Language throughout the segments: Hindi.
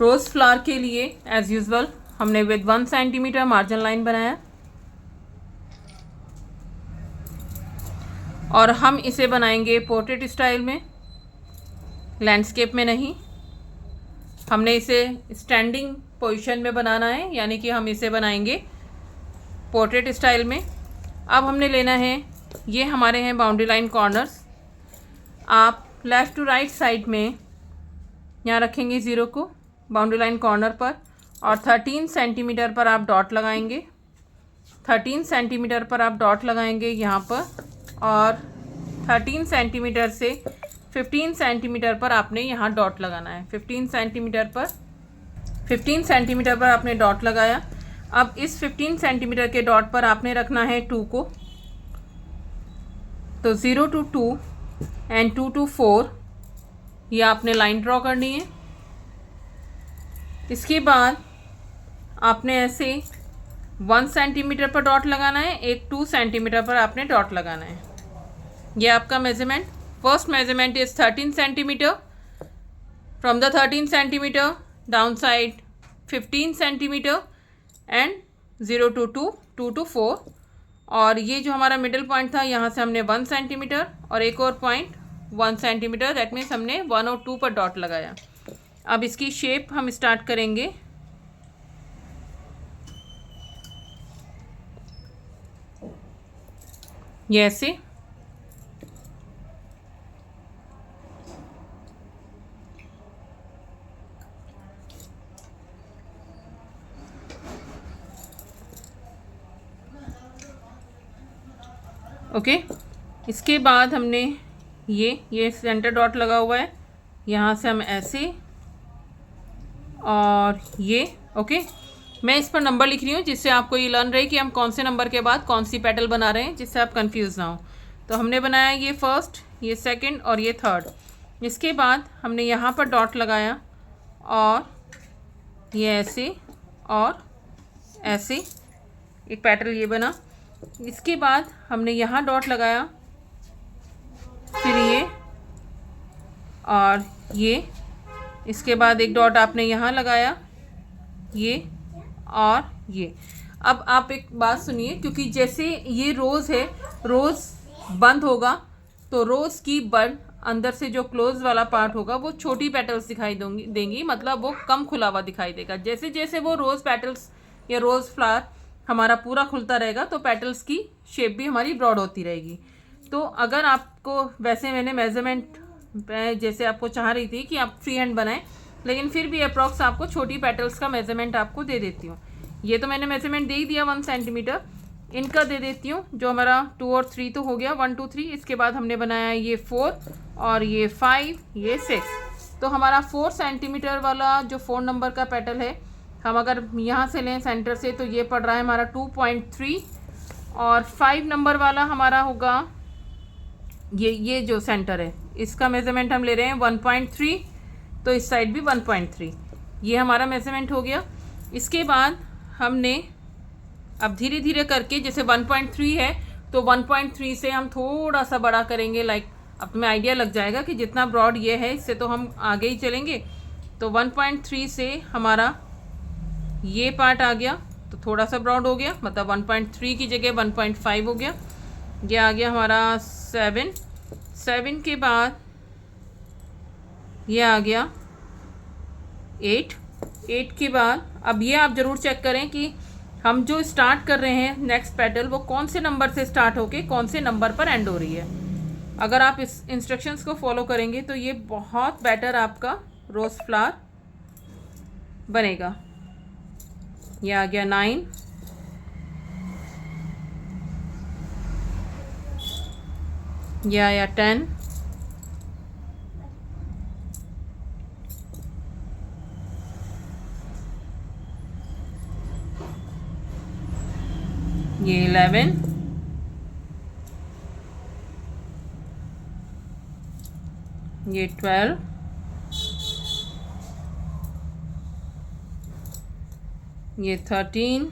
रोज़ फ्लावर के लिए एज यूजुअल हमने विद 1 सेंटीमीटर मार्जिन लाइन बनाया और हम इसे बनाएंगे पोर्ट्रेट स्टाइल में, लैंडस्केप में नहीं। हमने इसे स्टैंडिंग पोजीशन में बनाना है, यानी कि हम इसे बनाएंगे पोर्ट्रेट स्टाइल में। अब हमने लेना है, ये हमारे हैं बाउंड्री लाइन कॉर्नर्स। आप लेफ़्ट टू राइट साइड में यहाँ रखेंगे 0 को बाउंड्री लाइन कॉर्नर पर और 13 सेंटीमीटर पर आप डॉट लगाएंगे। 13 सेंटीमीटर पर आप डॉट लगाएंगे यहाँ पर और 13 सेंटीमीटर से 15 सेंटीमीटर पर आपने यहाँ डॉट लगाना है। 15 सेंटीमीटर पर आपने डॉट लगाया। अब इस 15 सेंटीमीटर के डॉट पर आपने रखना है 2 को, तो 0 to 2 एंड 2 to 4 ये आपने लाइन ड्रॉ करनी है। इसके बाद आपने ऐसे 1 सेंटीमीटर पर डॉट लगाना है, एक 2 सेंटीमीटर पर आपने डॉट लगाना है। ये आपका measurement, first measurement is 13 centimetre, from the 13 centimetre down side 15 centimetre and 0 to 2, 2 to 4। और ये जो हमारा मिडिल पॉइंट था यहाँ से हमने 1 सेंटीमीटर और एक और पॉइंट 1 सेंटीमीटर, दैट मीन्स हमने 1 और 2 पर डॉट लगाया। अब इसकी शेप हम स्टार्ट करेंगे। ये ऐसे, ओके। इसके बाद हमने ये सेंटर डॉट लगा हुआ है, यहाँ से हम ऐसे और ये, ओके। मैं इस पर नंबर लिख रही हूँ जिससे आपको ये लर्न रहे कि हम कौन से नंबर के बाद कौन सी पेटल बना रहे हैं, जिससे आप कंफ्यूज ना हो। तो हमने बनाया ये फर्स्ट, ये सेकंड और ये थर्ड। इसके बाद हमने यहाँ पर डॉट लगाया और ये ऐसे और ऐसे एक पेटल ये बना। इसके बाद हमने यहाँ डॉट लगाया, फिर ये और ये। इसके बाद एक डॉट आपने यहाँ लगाया, ये और ये। अब आप एक बात सुनिए, क्योंकि जैसे ये रोज़ है, रोज़ बंद होगा तो रोज़ की बंद अंदर से जो क्लोज वाला पार्ट होगा वो छोटी पेटल्स दिखाई देंगी, मतलब वो कम खुला हुआ दिखाई देगा। जैसे जैसे वो रोज़ पेटल्स या रोज़ फ्लावर हमारा पूरा खुलता रहेगा तो पेटल्स की शेप भी हमारी ब्रॉड होती रहेगी। तो अगर आपको, वैसे मैंने मेजरमेंट जैसे आपको चाह रही थी कि आप फ्री हैंड बनाएं, लेकिन फिर भी अप्रॉक्स आपको छोटी पेटल्स का मेजरमेंट आपको दे देती हूँ। ये तो मैंने मेजरमेंट दे ही दिया 1 सेंटीमीटर। इनका दे देती हूँ, जो हमारा 2 और 3 तो हो गया, 1 2 3। इसके बाद हमने बनाया ये 4 और ये 5, ये 6। तो हमारा 4 सेंटीमीटर वाला जो 4 नंबर का पेटल है, हम अगर यहाँ से लें सेंटर से तो ये पड़ रहा है हमारा 2.3 और 5 नंबर वाला हमारा होगा ये जो सेंटर है, इसका मेजरमेंट हम ले रहे हैं 1.3, तो इस साइड भी 1.3। ये हमारा मेजरमेंट हो गया। इसके बाद हमने अब धीरे धीरे करके, जैसे 1.3 है तो 1.3 से हम थोड़ा सा बड़ा करेंगे, लाइक अब तुम्हें आइडिया लग जाएगा कि जितना ब्रॉड ये है इससे तो हम आगे ही चलेंगे। तो 1.3 से हमारा ये पार्ट आ गया तो थोड़ा सा ब्रॉड हो गया, मतलब 1.3 की जगह 1.5 हो गया। ये आ गया हमारा 7 के बाद ये आ गया 8 के बाद। अब ये आप ज़रूर चेक करें कि हम जो स्टार्ट कर रहे हैं नेक्स्ट पेटल, वो कौन से नंबर से स्टार्ट होके कौन से नंबर पर एंड हो रही है। अगर आप इस इंस्ट्रक्शंस को फॉलो करेंगे तो ये बहुत बेटर आपका रोज़ फ्लावर बनेगा। ये आ गया 9, ये आया 10, ये 11, ये 12, ये 13।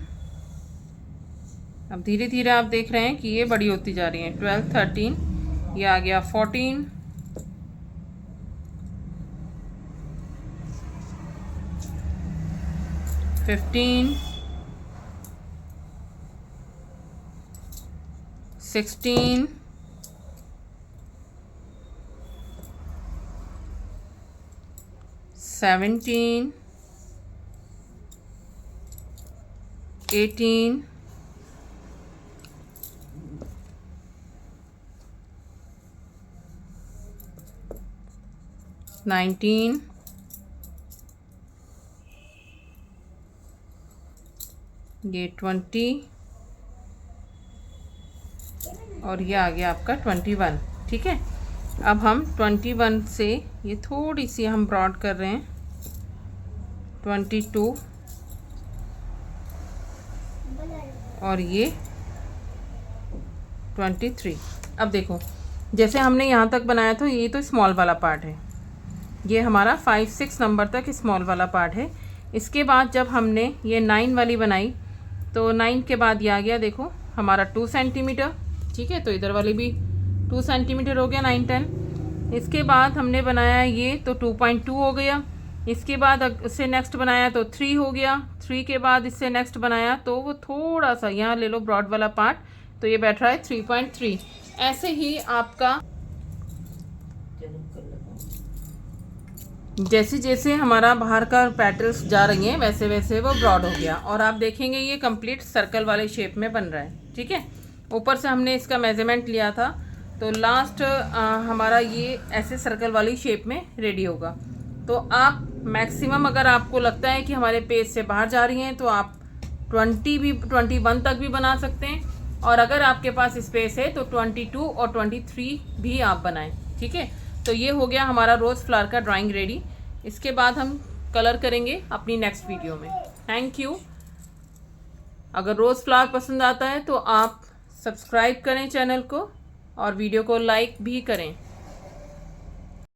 अब धीरे धीरे आप देख रहे हैं कि ये बड़ी होती जा रही है। 12, 13, ये आ गया 14, 15, 16, 17, 18, 19, ये 20 और ये आ गया आपका 21। ठीक है, अब हम 21 से ये थोड़ी सी हम ब्रॉड कर रहे हैं, 22 और ये 23। अब देखो, जैसे हमने यहाँ तक बनाया तो ये तो स्मॉल वाला पार्ट है, ये हमारा 5-6 नंबर तक स्मॉल वाला पार्ट है। इसके बाद जब हमने ये 9 वाली बनाई तो 9 के बाद ये आ गया देखो हमारा 2 सेंटीमीटर। ठीक है, तो इधर वाली भी 2 सेंटीमीटर हो गया, 9-10। इसके बाद हमने बनाया ये तो 2.2 हो गया। इसके बाद इससे नेक्स्ट बनाया तो 3 हो गया। 3 के बाद इससे नेक्स्ट बनाया तो वो थोड़ा सा यहाँ ले लो ब्रॉड वाला पार्ट, तो ये बैठ रहा है 3.3। ऐसे ही आपका जैसे जैसे हमारा बाहर का पेटल्स जा रही हैं वैसे वैसे वो ब्रॉड हो गया, और आप देखेंगे ये कंप्लीट सर्कल वाले शेप में बन रहा है। ठीक है, ऊपर से हमने इसका मेजरमेंट लिया था तो लास्ट हमारा ये ऐसे सर्कल वाली शेप में रेडी होगा। तो आप मैक्सिमम अगर आपको लगता है कि हमारे पेज से बाहर जा रही हैं तो आप 21 तक भी बना सकते हैं, और अगर आपके पास स्पेस है तो 22 और 23 भी आप बनाएं। ठीक है, तो ये हो गया हमारा रोज़ फ्लावर का ड्राइंग रेडी। इसके बाद हम कलर करेंगे अपनी नेक्स्ट वीडियो में। Thank you. अगर रोज़ फ्लावर पसंद आता है तो आप सब्सक्राइब करें चैनल को और वीडियो को लाइक भी करें।